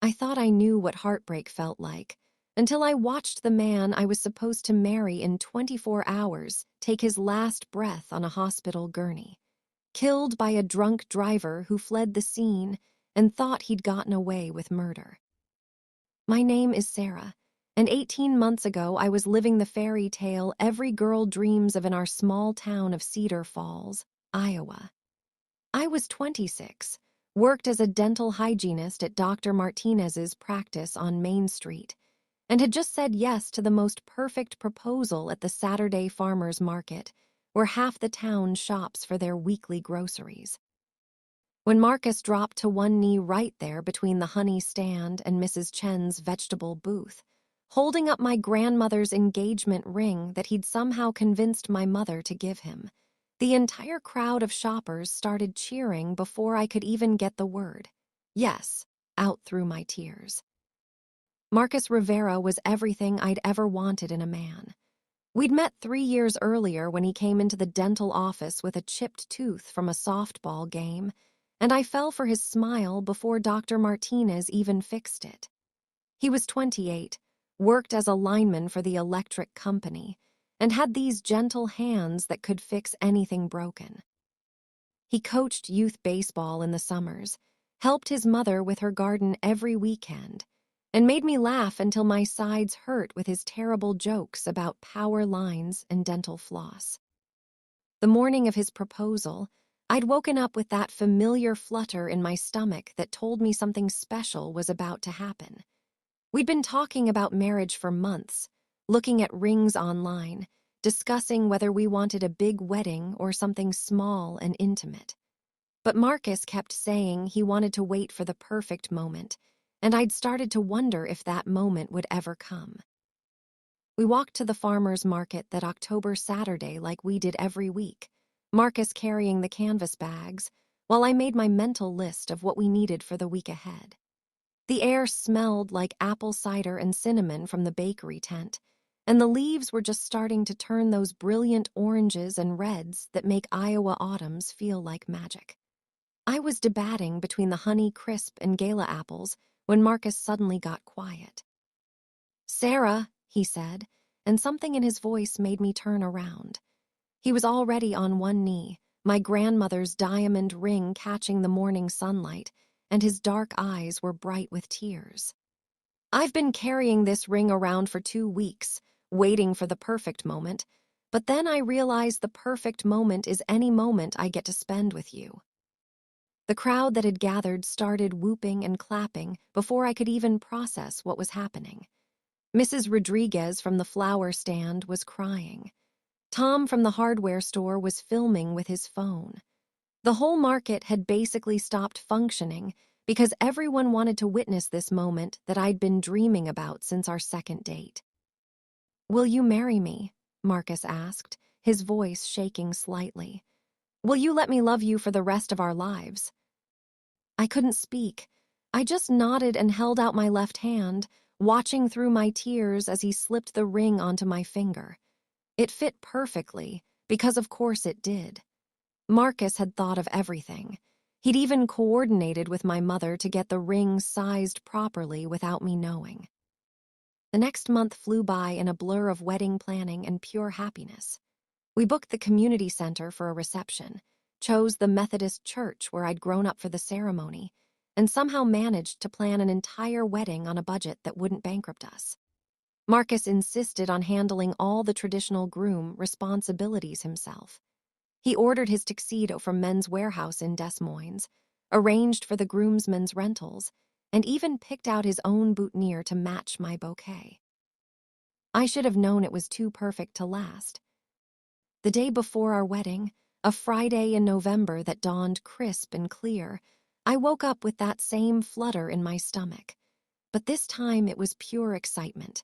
I thought I knew what heartbreak felt like, until I watched the man I was supposed to marry in 24 hours take his last breath on a hospital gurney, killed by a drunk driver who fled the scene and thought he'd gotten away with murder. My name is Sarah, and 18 months ago I was living the fairy tale every girl dreams of in our small town of Cedar Falls, Iowa. I was 26, worked as a dental hygienist at Dr. Martinez's practice on Main Street, and had just said yes to the most perfect proposal at the Saturday farmers market, where half the town shops for their weekly groceries. When Marcus dropped to one knee right there between the honey stand and Mrs. Chen's vegetable booth, holding up my grandmother's engagement ring that he'd somehow convinced my mother to give him, the entire crowd of shoppers started cheering before I could even get the word yes out through my tears. Marcus Rivera was everything I'd ever wanted in a man. We'd met 3 years earlier when he came into the dental office with a chipped tooth from a softball game, and I fell for his smile before Dr. Martinez even fixed it. He was 28, worked as a lineman for the electric company, and had these gentle hands that could fix anything broken. He coached youth baseball in the summers, helped his mother with her garden every weekend, and made me laugh until my sides hurt with his terrible jokes about power lines and dental floss. The morning of his proposal, I'd woken up with that familiar flutter in my stomach that told me something special was about to happen. We'd been talking about marriage for months, looking at rings online, discussing whether we wanted a big wedding or something small and intimate. But Marcus kept saying he wanted to wait for the perfect moment, and I'd started to wonder if that moment would ever come. We walked to the farmers market that October Saturday like we did every week, Marcus carrying the canvas bags, while I made my mental list of what we needed for the week ahead. The air smelled like apple cider and cinnamon from the bakery tent, and the leaves were just starting to turn those brilliant oranges and reds that make Iowa autumns feel like magic. I was debating between the Honey Crisp and Gala apples when Marcus suddenly got quiet. "Sarah," he said, and something in his voice made me turn around. He was already on one knee, my grandmother's diamond ring catching the morning sunlight, and his dark eyes were bright with tears. "I've been carrying this ring around for 2 weeks, waiting for the perfect moment, but then I realized the perfect moment is any moment I get to spend with you." The crowd that had gathered started whooping and clapping before I could even process what was happening. Mrs. Rodriguez from the flower stand was crying. Tom from the hardware store was filming with his phone. The whole market had basically stopped functioning because everyone wanted to witness this moment that I'd been dreaming about since our second date. "Will you marry me?" Marcus asked, his voice shaking slightly. "Will you let me love you for the rest of our lives?" I couldn't speak. I just nodded and held out my left hand, watching through my tears as he slipped the ring onto my finger. It fit perfectly, because of course it did. Marcus had thought of everything. He'd even coordinated with my mother to get the ring sized properly without me knowing. The next month flew by in a blur of wedding planning and pure happiness. We booked the community center for a reception, chose the Methodist church where I'd grown up for the ceremony, and somehow managed to plan an entire wedding on a budget that wouldn't bankrupt us. Marcus insisted on handling all the traditional groom responsibilities himself. He ordered his tuxedo from Men's Warehouse in Des Moines, arranged for the groomsmen's rentals, and even picked out his own boutonniere to match my bouquet. I should have known it was too perfect to last. The day before our wedding, a Friday in November that dawned crisp and clear, I woke up with that same flutter in my stomach. But this time it was pure excitement.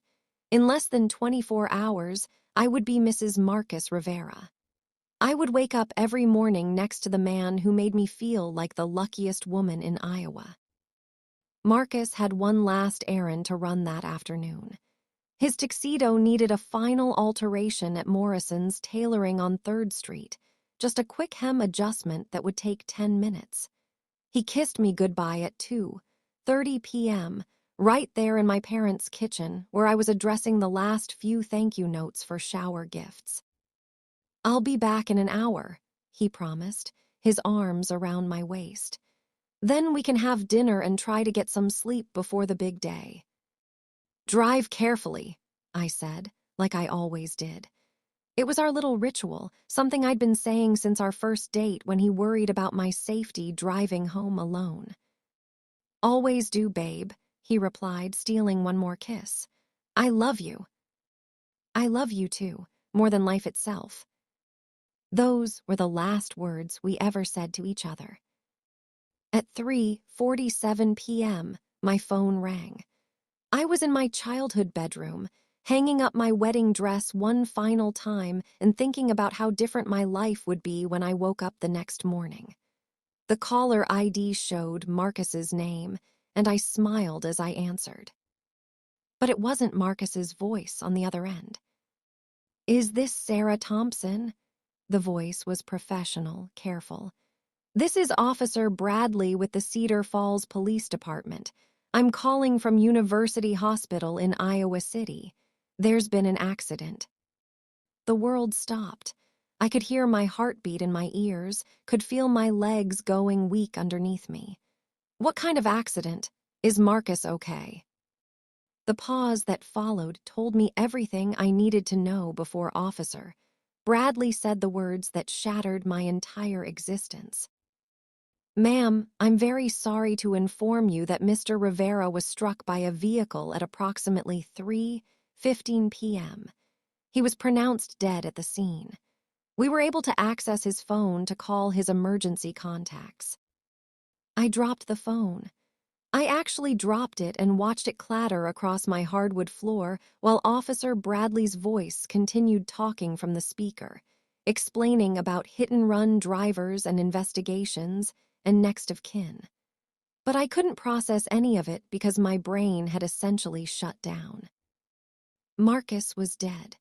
In less than 24 hours, I would be Mrs. Marcus Rivera. I would wake up every morning next to the man who made me feel like the luckiest woman in Iowa. Marcus had one last errand to run that afternoon. His tuxedo needed a final alteration at Morrison's tailoring on 3rd Street, just a quick hem adjustment that would take 10 minutes. He kissed me goodbye at 2, 8:30 p.m., right there in my parents' kitchen where I was addressing the last few thank you notes for shower gifts. "I'll be back in an hour," he promised, his arms around my waist. "Then we can have dinner and try to get some sleep before the big day." "Drive carefully," I said, like I always did. It was our little ritual, something I'd been saying since our first date when he worried about my safety driving home alone. "Always do, babe," he replied, stealing one more kiss. "I love you." "I love you too, more than life itself." Those were the last words we ever said to each other. At 3:47 p.m., my phone rang. I was in my childhood bedroom, hanging up my wedding dress one final time and thinking about how different my life would be when I woke up the next morning. The caller ID showed Marcus's name, and I smiled as I answered. But it wasn't Marcus's voice on the other end. "Is this Sarah Thompson?" The voice was professional, careful. "This is Officer Bradley with the Cedar Falls Police Department. I'm calling from University Hospital in Iowa City. There's been an accident." The world stopped. I could hear my heartbeat in my ears, could feel my legs going weak underneath me. "What kind of accident? Is Marcus okay?" The pause that followed told me everything I needed to know before Officer Bradley said the words that shattered my entire existence. "Ma'am, I'm very sorry to inform you that Mr. Rivera was struck by a vehicle at approximately 3:15 p.m. He was pronounced dead at the scene. We were able to access his phone to call his emergency contacts." I dropped the phone. I actually dropped it and watched it clatter across my hardwood floor while Officer Bradley's voice continued talking from the speaker, explaining about hit-and-run drivers and investigations and next of kin. But I couldn't process any of it because my brain had essentially shut down. Marcus was dead.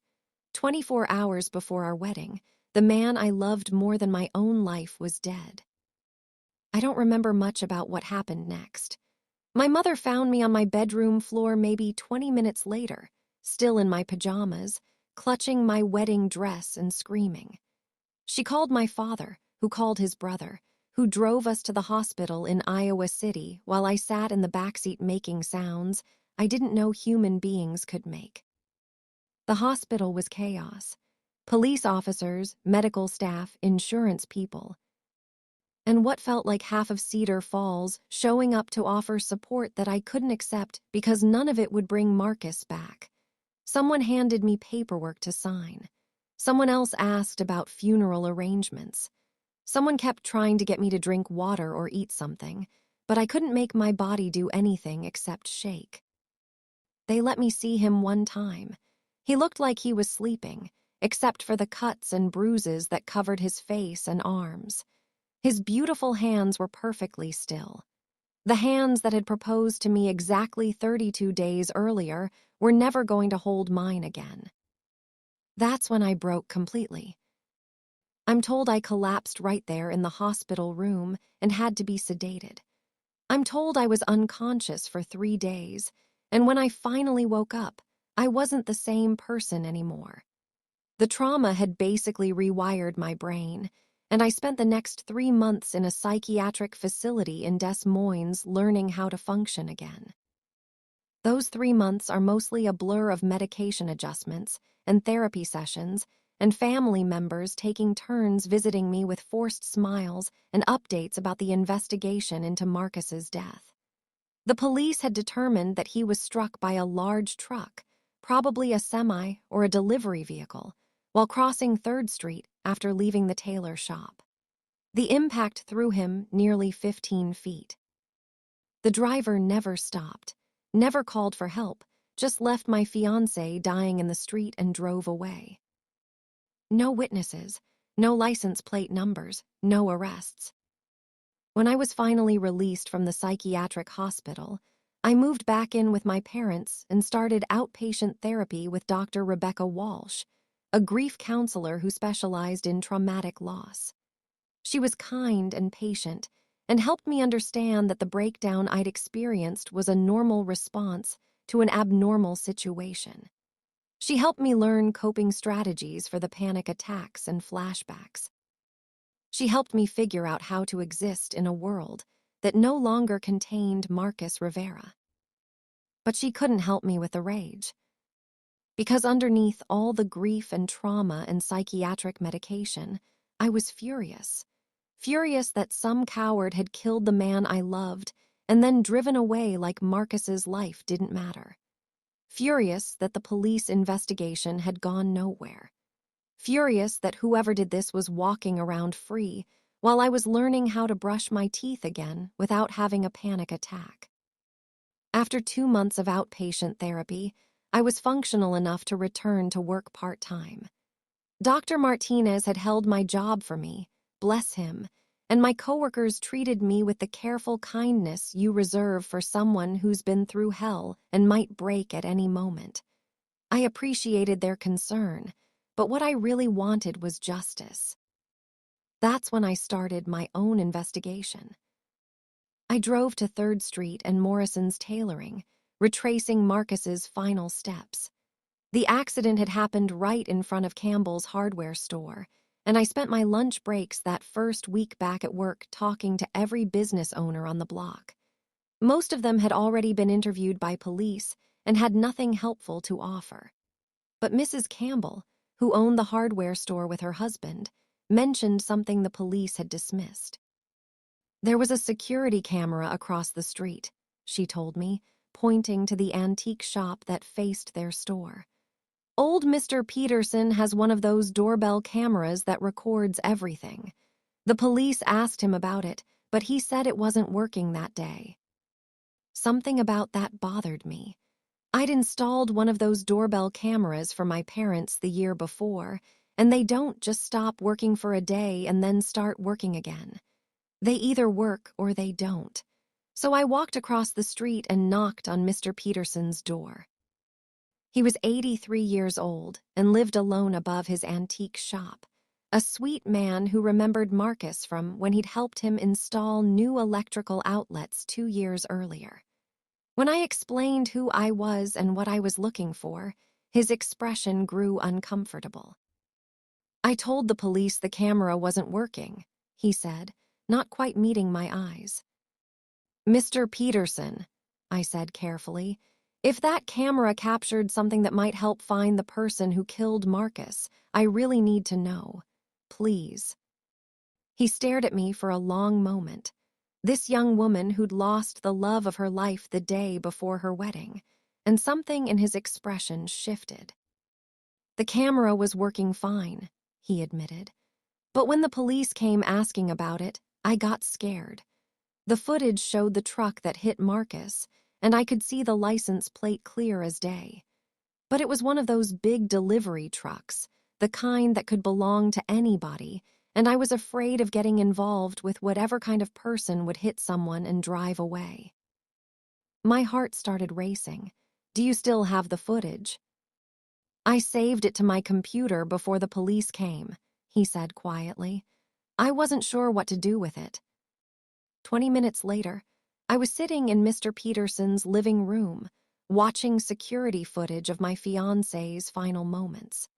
24 hours before our wedding, the man I loved more than my own life was dead. I don't remember much about what happened next. My mother found me on my bedroom floor maybe 20 minutes later, still in my pajamas, clutching my wedding dress and screaming. She called my father, who called his brother, who drove us to the hospital in Iowa City while I sat in the backseat making sounds I didn't know human beings could make. The hospital was chaos. Police officers, medical staff, insurance people, and what felt like half of Cedar Falls showing up to offer support that I couldn't accept because none of it would bring Marcus back. Someone handed me paperwork to sign. Someone else asked about funeral arrangements. Someone kept trying to get me to drink water or eat something, but I couldn't make my body do anything except shake. They let me see him one time. He looked like he was sleeping, except for the cuts and bruises that covered his face and arms. His beautiful hands were perfectly still. The hands that had proposed to me exactly 32 days earlier were never going to hold mine again. That's when I broke completely. I'm told I collapsed right there in the hospital room and had to be sedated. I'm told I was unconscious for 3 days, and when I finally woke up, I wasn't the same person anymore. The trauma had basically rewired my brain, and I spent the next 3 months in a psychiatric facility in Des Moines learning how to function again. Those 3 months are mostly a blur of medication adjustments and therapy sessions and family members taking turns visiting me with forced smiles and updates about the investigation into Marcus's death. The police had determined that he was struck by a large truck, probably a semi or a delivery vehicle, while crossing 3rd Street after leaving the tailor shop. The impact threw him nearly 15 feet. The driver never stopped, never called for help, just left my fiancé dying in the street and drove away. No witnesses, no license plate numbers, no arrests. When I was finally released from the psychiatric hospital, I moved back in with my parents and started outpatient therapy with Dr. Rebecca Walsh, a grief counselor who specialized in traumatic loss. She was kind and patient, and helped me understand that the breakdown I'd experienced was a normal response to an abnormal situation. She helped me learn coping strategies for the panic attacks and flashbacks. She helped me figure out how to exist in a world that no longer contained Marcus Rivera. But she couldn't help me with the rage. Because underneath all the grief and trauma and psychiatric medication, I was furious. Furious that some coward had killed the man I loved and then driven away like Marcus's life didn't matter. Furious that the police investigation had gone nowhere. Furious that whoever did this was walking around free while I was learning how to brush my teeth again without having a panic attack. After 2 months of outpatient therapy, I was functional enough to return to work part-time. Dr. Martinez had held my job for me, bless him, and my coworkers treated me with the careful kindness you reserve for someone who's been through hell and might break at any moment. I appreciated their concern, but what I really wanted was justice. That's when I started my own investigation. I drove to 3rd Street and Morrison's Tailoring, retracing Marcus's final steps. The accident had happened right in front of Campbell's hardware store, and I spent my lunch breaks that first week back at work talking to every business owner on the block. Most of them had already been interviewed by police and had nothing helpful to offer. But Mrs. Campbell, who owned the hardware store with her husband, mentioned something the police had dismissed. There was a security camera across the street, she told me, pointing to the antique shop that faced their store. Old Mr. Peterson has one of those doorbell cameras that records everything. The police asked him about it, but he said it wasn't working that day. Something about that bothered me. I'd installed one of those doorbell cameras for my parents the year before, and they don't just stop working for a day and then start working again. They either work or they don't. So I walked across the street and knocked on Mr. Peterson's door. He was 83 years old and lived alone above his antique shop, a sweet man who remembered Marcus from when he'd helped him install new electrical outlets 2 years earlier. When I explained who I was and what I was looking for, his expression grew uncomfortable. I told the police the camera wasn't working, he said, not quite meeting my eyes. Mr. Peterson, I said carefully, if that camera captured something that might help find the person who killed Marcus, I really need to know. Please. He stared at me for a long moment. This young woman who'd lost the love of her life the day before her wedding, and something in his expression shifted. The camera was working fine, he admitted. But when the police came asking about it, I got scared. The footage showed the truck that hit Marcus, and I could see the license plate clear as day. But it was one of those big delivery trucks, the kind that could belong to anybody, and I was afraid of getting involved with whatever kind of person would hit someone and drive away. My heart started racing. Do you still have the footage? I saved it to my computer before the police came, he said quietly. I wasn't sure what to do with it. 20 minutes later, I was sitting in Mr. Peterson's living room, watching security footage of my fiancé's final moments.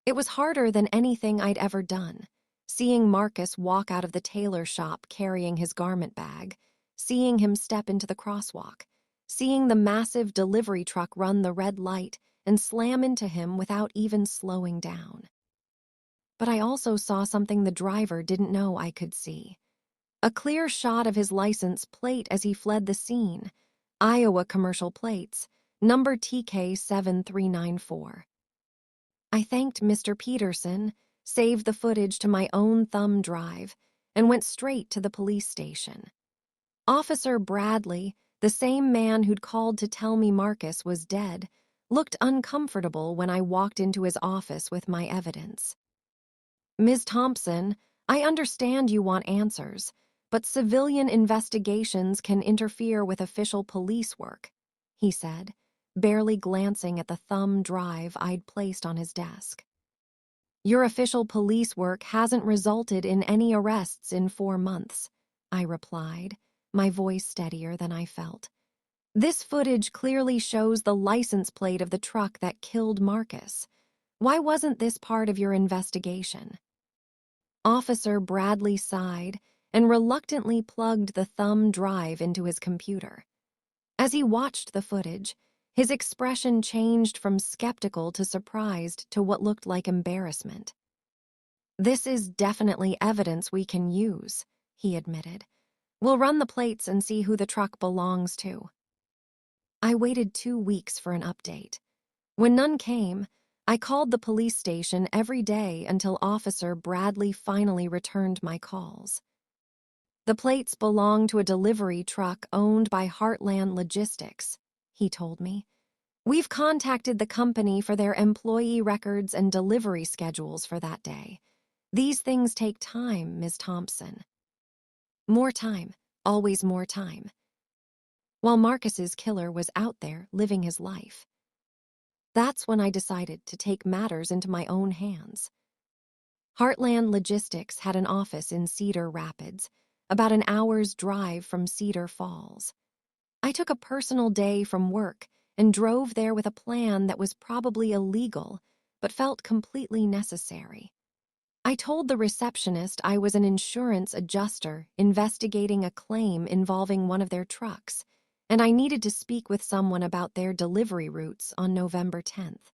It was harder than anything I'd ever done, seeing Marcus walk out of the tailor shop carrying his garment bag, seeing him step into the crosswalk, seeing the massive delivery truck run the red light and slam into him without even slowing down. But I also saw something the driver didn't know I could see. A clear shot of his license plate as he fled the scene, Iowa commercial plates, number TK7394. I thanked Mr. Peterson, saved the footage to my own thumb drive, and went straight to the police station. Officer Bradley, the same man who'd called to tell me Marcus was dead, looked uncomfortable when I walked into his office with my evidence. Ms. Thompson, I understand you want answers, but civilian investigations can interfere with official police work, he said, barely glancing at the thumb drive I'd placed on his desk. Your official police work hasn't resulted in any arrests in 4 months, I replied, my voice steadier than I felt. This footage clearly shows the license plate of the truck that killed Marcus. Why wasn't this part of your investigation? Officer Bradley sighed and reluctantly plugged the thumb drive into his computer. As he watched the footage, his expression changed from skeptical to surprised to what looked like embarrassment. This is definitely evidence we can use, he admitted. We'll run the plates and see who the truck belongs to. I waited 2 weeks for an update. When none came, I called the police station every day until Officer Bradley finally returned my calls. The plates belong to a delivery truck owned by Heartland Logistics, he told me. We've contacted the company for their employee records and delivery schedules for that day. These things take time, Ms. Thompson. More time, always more time. While Marcus's killer was out there living his life. That's when I decided to take matters into my own hands. Heartland Logistics had an office in Cedar Rapids, about an hour's drive from Cedar Falls. I took a personal day from work and drove there with a plan that was probably illegal, but felt completely necessary. I told the receptionist I was an insurance adjuster investigating a claim involving one of their trucks, and I needed to speak with someone about their delivery routes on November 10th.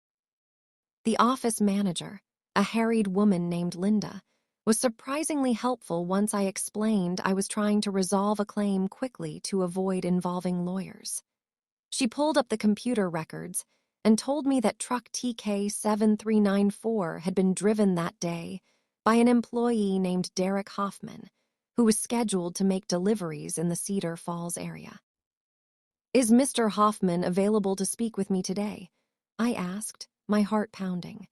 The office manager, a harried woman named Linda, was surprisingly helpful once I explained I was trying to resolve a claim quickly to avoid involving lawyers. She pulled up the computer records and told me that truck TK7394 had been driven that day by an employee named Derek Hoffman, who was scheduled to make deliveries in the Cedar Falls area. Is Mr. Hoffman available to speak with me today? I asked, my heart pounding.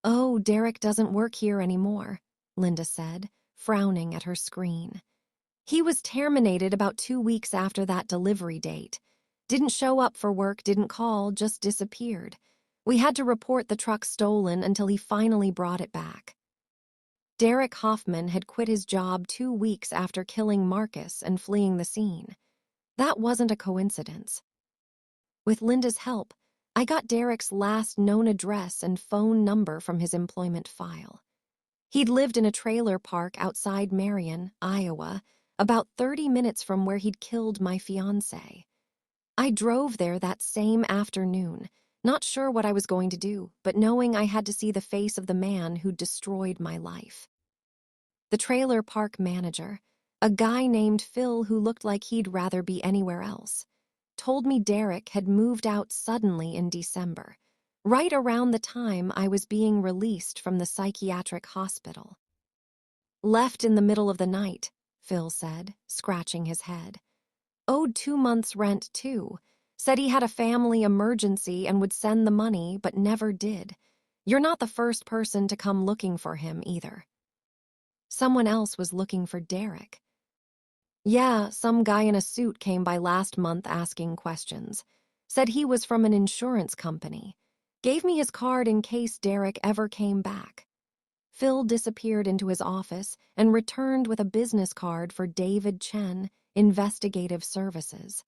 Oh, Derek doesn't work here anymore, Linda said, frowning at her screen. He was terminated about 2 weeks after that delivery date. Didn't show up for work, didn't call, just disappeared. We had to report the truck stolen until he finally brought it back. Derek Hoffman had quit his job 2 weeks after killing Marcus and fleeing the scene. That wasn't a coincidence. With Linda's help, I got Derek's last known address and phone number from his employment file. He'd lived in a trailer park outside Marion, Iowa, about 30 minutes from where he'd killed my fiancé. I drove there that same afternoon, not sure what I was going to do, but knowing I had to see the face of the man who'd destroyed my life. The trailer park manager, a guy named Phil who looked like he'd rather be anywhere else, told me Derek had moved out suddenly in December, right around the time I was being released from the psychiatric hospital. Left in the middle of the night, Phil said, scratching his head. Owed 2 months' rent, too. Said he had a family emergency and would send the money, but never did. You're not the first person to come looking for him, either. Someone else was looking for Derek. Yeah, some guy in a suit came by last month asking questions. Said he was from an insurance company. Gave me his card in case Derek ever came back. Phil disappeared into his office and returned with a business card for David Chen, Investigative Services.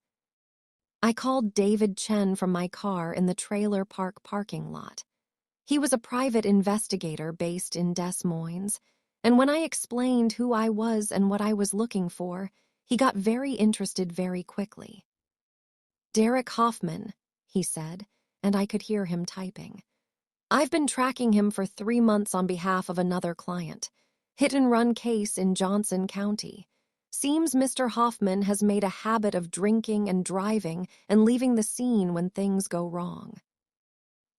I called David Chen from my car in the trailer park parking lot. He was a private investigator based in Des Moines, and when I explained who I was and what I was looking for, he got very interested very quickly. Derek Hoffman, he said, and I could hear him typing. I've been tracking him for 3 months on behalf of another client. Hit-and-run case in Johnson County. Seems Mr. Hoffman has made a habit of drinking and driving and leaving the scene when things go wrong.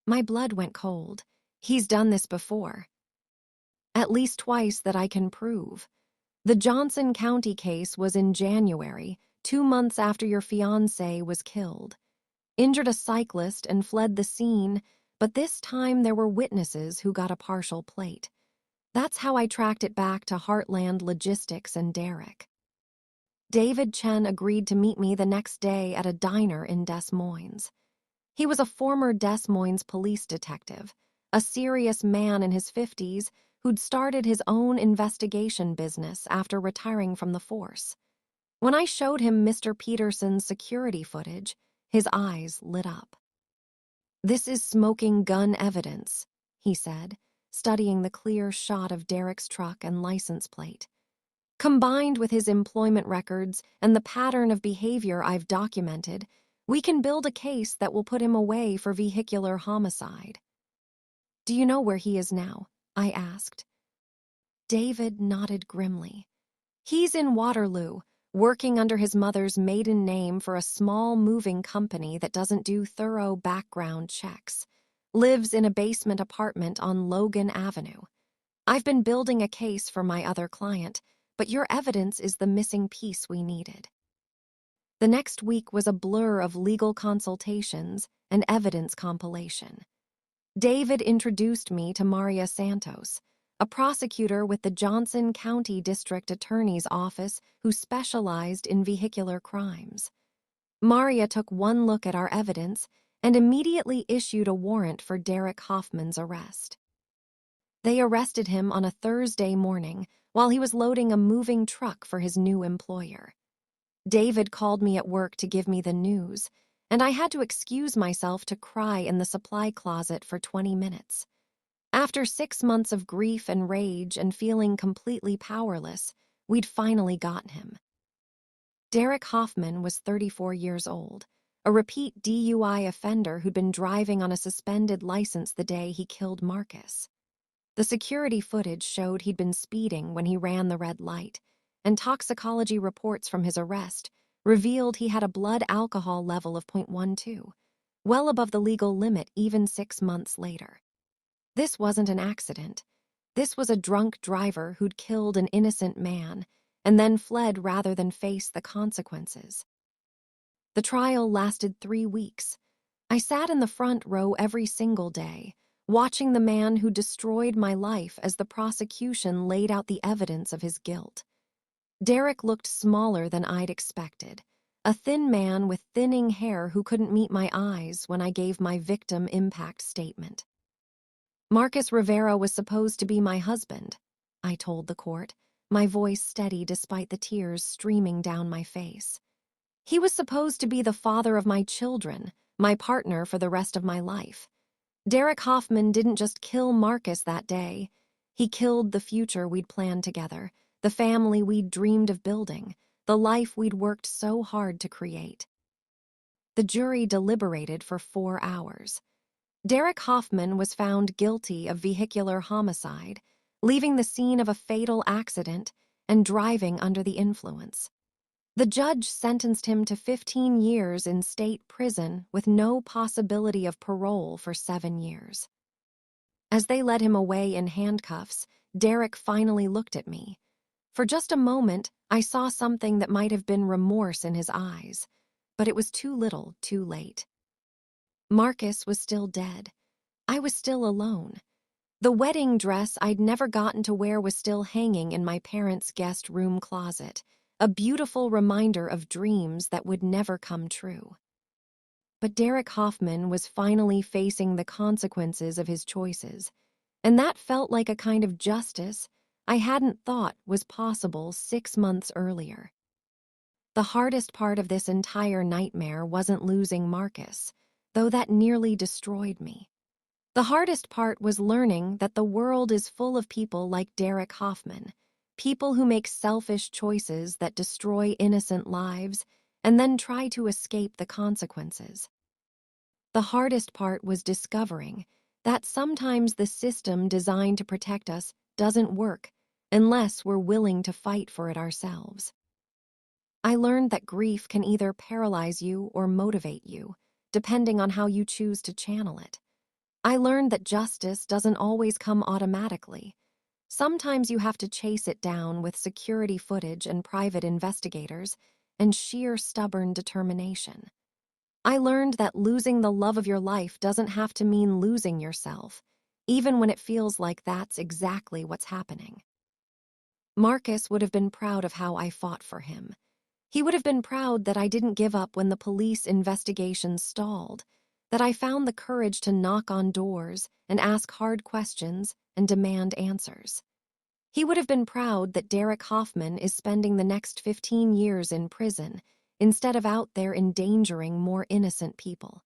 My blood went cold. He's done this before. At least twice that I can prove. The Johnson County case was in January, 2 months after your fiancé was killed. Injured a cyclist and fled the scene, but this time there were witnesses who got a partial plate. That's how I tracked it back to Heartland Logistics and Derek. David Chen agreed to meet me the next day at a diner in Des Moines. He was a former Des Moines police detective, a serious man in his 50s who'd started his own investigation business after retiring from the force. When I showed him Mr. Peterson's security footage, his eyes lit up. "This is smoking gun evidence," he said, studying the clear shot of Derek's truck and license plate. "Combined with his employment records and the pattern of behavior I've documented, we can build a case that will put him away for vehicular homicide." "Do you know where he is now?" I asked. David nodded grimly. "He's in Waterloo, working under his mother's maiden name for a small moving company that doesn't do thorough background checks. Lives in a basement apartment on Logan Avenue. I've been building a case for my other client, but your evidence is the missing piece we needed." The next week was a blur of legal consultations and evidence compilation. David introduced me to Maria Santos, a prosecutor with the Johnson County District Attorney's Office who specialized in vehicular crimes. Maria took one look at our evidence and immediately issued a warrant for Derek Hoffman's arrest. They arrested him on a Thursday morning while he was loading a moving truck for his new employer. David called me at work to give me the news, and I had to excuse myself to cry in the supply closet for 20 minutes. After 6 months of grief and rage and feeling completely powerless, we'd finally gotten him. Derek Hoffman was 34 years old, a repeat DUI offender who'd been driving on a suspended license the day he killed Marcus. The security footage showed he'd been speeding when he ran the red light, and toxicology reports from his arrest revealed he had a blood alcohol level of 0.12, well above the legal limit even 6 months later. This wasn't an accident. This was a drunk driver who'd killed an innocent man and then fled rather than face the consequences. The trial lasted 3 weeks. I sat in the front row every single day, watching the man who destroyed my life as the prosecution laid out the evidence of his guilt. Derek looked smaller than I'd expected, a thin man with thinning hair who couldn't meet my eyes when I gave my victim impact statement. "Marcus Rivera was supposed to be my husband," I told the court, my voice steady despite the tears streaming down my face. "He was supposed to be the father of my children, my partner for the rest of my life. Derek Hoffman didn't just kill Marcus that day. He killed the future we'd planned together, the family we'd dreamed of building, the life we'd worked so hard to create." The jury deliberated for 4 hours. Derek Hoffman was found guilty of vehicular homicide, leaving the scene of a fatal accident and driving under the influence. The judge sentenced him to 15 years in state prison with no possibility of parole for 7 years. As they led him away in handcuffs, Derek finally looked at me. For just a moment, I saw something that might have been remorse in his eyes, but it was too little, too late. Marcus was still dead. I was still alone. The wedding dress I'd never gotten to wear was still hanging in my parents' guest room closet, a beautiful reminder of dreams that would never come true. But Derek Hoffman was finally facing the consequences of his choices, and that felt like a kind of justice I hadn't thought was possible 6 months earlier. The hardest part of this entire nightmare wasn't losing Marcus, though that nearly destroyed me. The hardest part was learning that the world is full of people like Derek Hoffman, people who make selfish choices that destroy innocent lives and then try to escape the consequences. The hardest part was discovering that sometimes the system designed to protect us doesn't work unless we're willing to fight for it ourselves. I learned that grief can either paralyze you or motivate you, depending on how you choose to channel it. I learned that justice doesn't always come automatically. Sometimes you have to chase it down with security footage and private investigators and sheer stubborn determination. I learned that losing the love of your life doesn't have to mean losing yourself, even when it feels like that's exactly what's happening. Marcus would have been proud of how I fought for him. He would have been proud that I didn't give up when the police investigation stalled, that I found the courage to knock on doors and ask hard questions and demand answers. He would have been proud that Derek Hoffman is spending the next 15 years in prison instead of out there endangering more innocent people.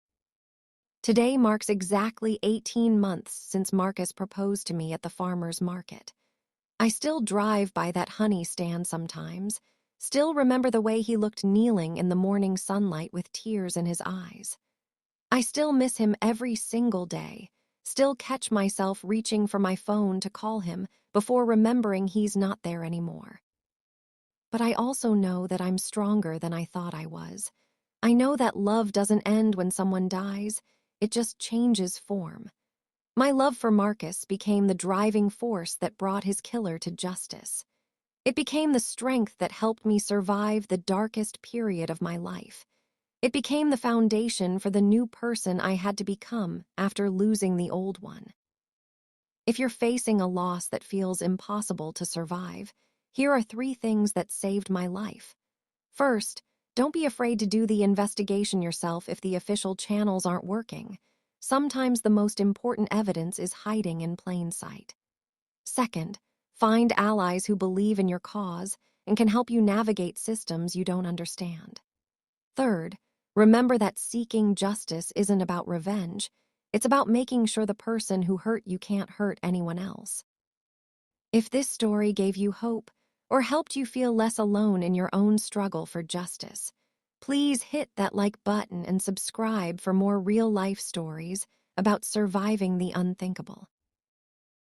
Today marks exactly 18 months since Marcus proposed to me at the farmer's market. I still drive by that honey stand sometimes, still remember the way he looked kneeling in the morning sunlight with tears in his eyes. I still miss him every single day, still catch myself reaching for my phone to call him before remembering he's not there anymore. But I also know that I'm stronger than I thought I was. I know that love doesn't end when someone dies, it just changes form. My love for Marcus became the driving force that brought his killer to justice. It became the strength that helped me survive the darkest period of my life. It became the foundation for the new person I had to become after losing the old one. If you're facing a loss that feels impossible to survive, here are 3 things that saved my life. First, don't be afraid to do the investigation yourself if the official channels aren't working. Sometimes the most important evidence is hiding in plain sight. Second, find allies who believe in your cause and can help you navigate systems you don't understand. Third, remember that seeking justice isn't about revenge. It's about making sure the person who hurt you can't hurt anyone else. If this story gave you hope or helped you feel less alone in your own struggle for justice, please hit that like button and subscribe for more real-life stories about surviving the unthinkable.